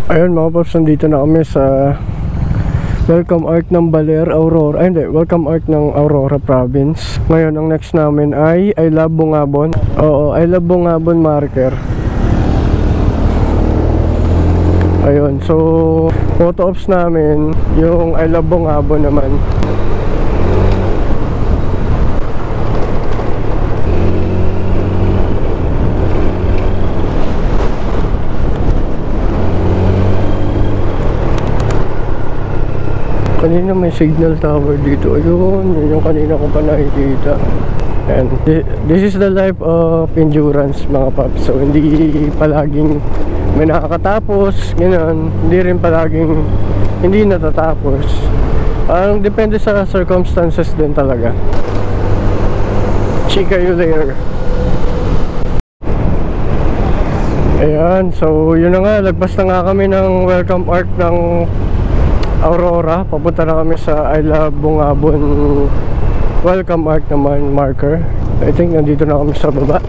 Ayun mga paps, nandito na kami sa Welcome Arc ng Baler, Aurora. Ay hindi, Welcome Arc ng Aurora Province. Ngayon ang next namin ay I Love Bungabon. Oo, I Love Bungabon marker. Ayun, so photo ops namin, yung I Love Bungabon naman. Kanina may signal tower dito. Ayun, yun yung kanina ko pa nakikita. And this is the life of endurance, mga paps. So hindi palaging may nakakatapos, gano'n. Hindi rin palaging hindi natatapos. Depende sa circumstances din talaga. Chika you later. Ayan, so yun na nga, lagpas na nga kami ng welcome arc ng Aurora. Papunta na kami sa I Love Bungabon welcome arc naman, marker. I think nandito na kami sa baba.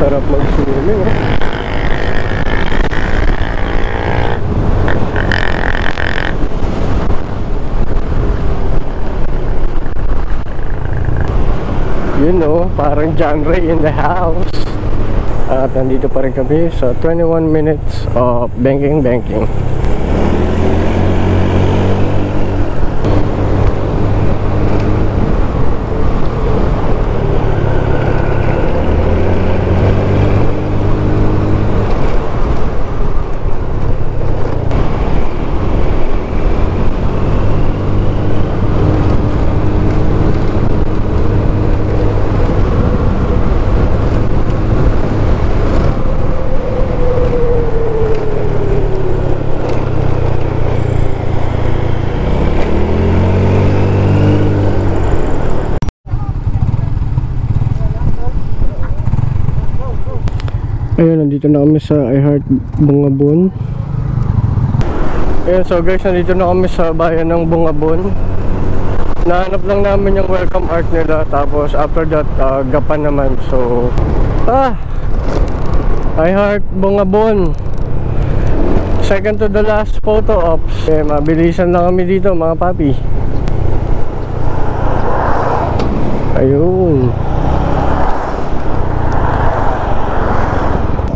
Sarap mag-swimming, eh. You know, parang John Ray in the house. At nandito pa rin kami sa 21 minutes of banking. Ayun, nandito na kami sa I Heart Bungabon. Ayun, so guys, nandito na kami sa bayan ng Bungabon. Nahanap lang namin yung welcome art nila. Tapos after that, gapan naman. So, I Heart Bungabon. Second to the last photo ops. Mabilisan lang kami dito, mga papi. Ayun.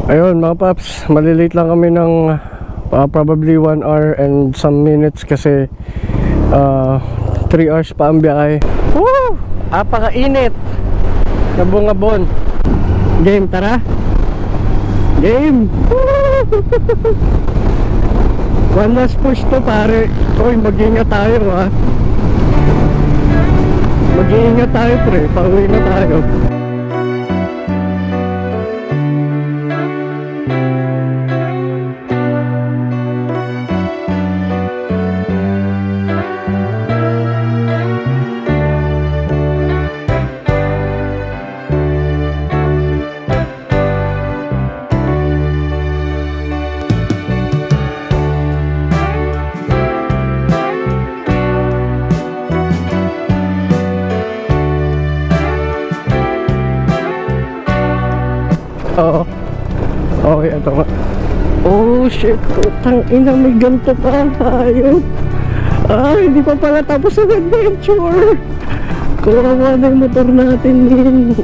Ayun, mga paps, malilate lang kami ng probably 1 hour and some minutes kasi 3 hours pa ang biyahe. Woo! Apaka-init na Bungabon. Game, tara. Game. One last push to, pare. Uy, mag-iingat tayo, ha. Mag-iingat tayo, pre. Pauwi na tayo. Oo. Okay, ito nga. Oh shit, putang ina, may ganito pa tayo. Hindi pa pala tapos ang adventure. Kawawa na yung motor natin din.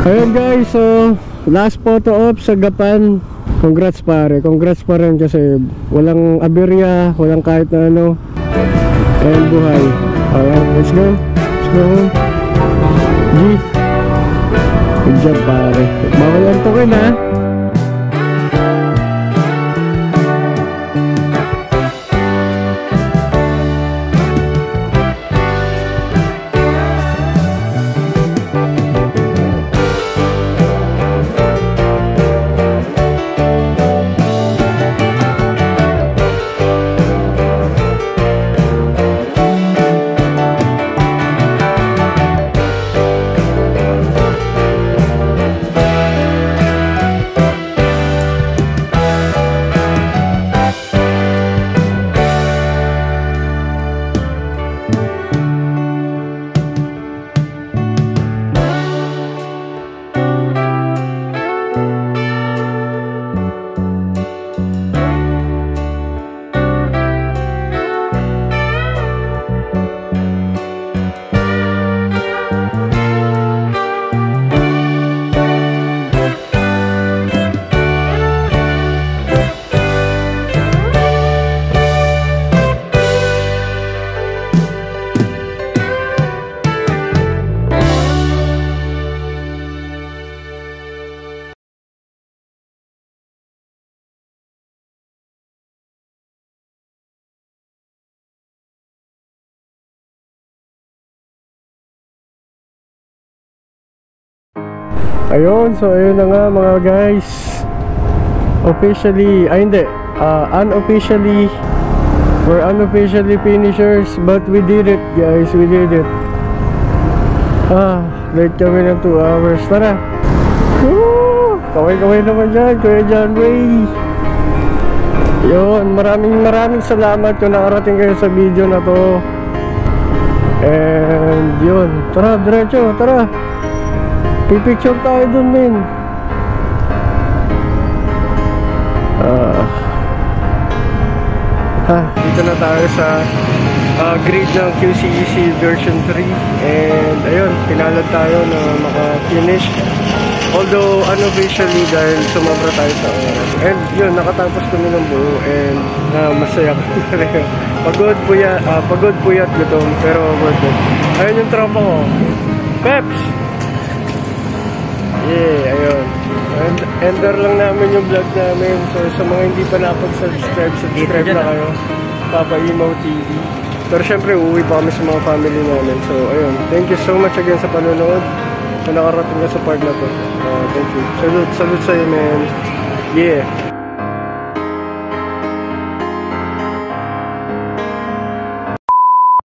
Ayun guys, so last photo op sa Gapan. Congrats pare, congrats pa rin kasi walang aberya, walang kahit na ano. Ayun, buhay. Alright, let's go. Let's go. G. Good job pare. Bawal yan tukin, ha. Ayun, so ayun na nga mga guys. Officially, unofficially, we're unofficially finishers, but we did it guys, we did it. Late kami ng 2 hours. Tara. Woo! Kaway-kaway naman dyan, Kuya John Ray. Yun, maraming salamat kung nakarating kayo sa video na to. And yun, tara, diretso, tara. Pipicture tayo dun, men. Dito na tayo sa grid ng QCEC version 3. And ayun, pinalad tayo na maka-finish. Although unofficially dahil sumabra tayo sa oras. And yun, nakatapos kami ng buo. And masaya kami na rin. Pagod puyat gutom, pero worth it. Ayun yung tropa ko, Peps! Yeah, ayun. And ender lang namin yung vlog namin. So sa mga hindi pa nakapag-subscribe, subscribe na kayo. Papa Emo TV. Pero syempre uuwi pa kami sa mga family namin. So ayun, thank you so much again sa panonood. So nakarating na sa part na to. Thank you. Salute sa'yo, man. Yeah.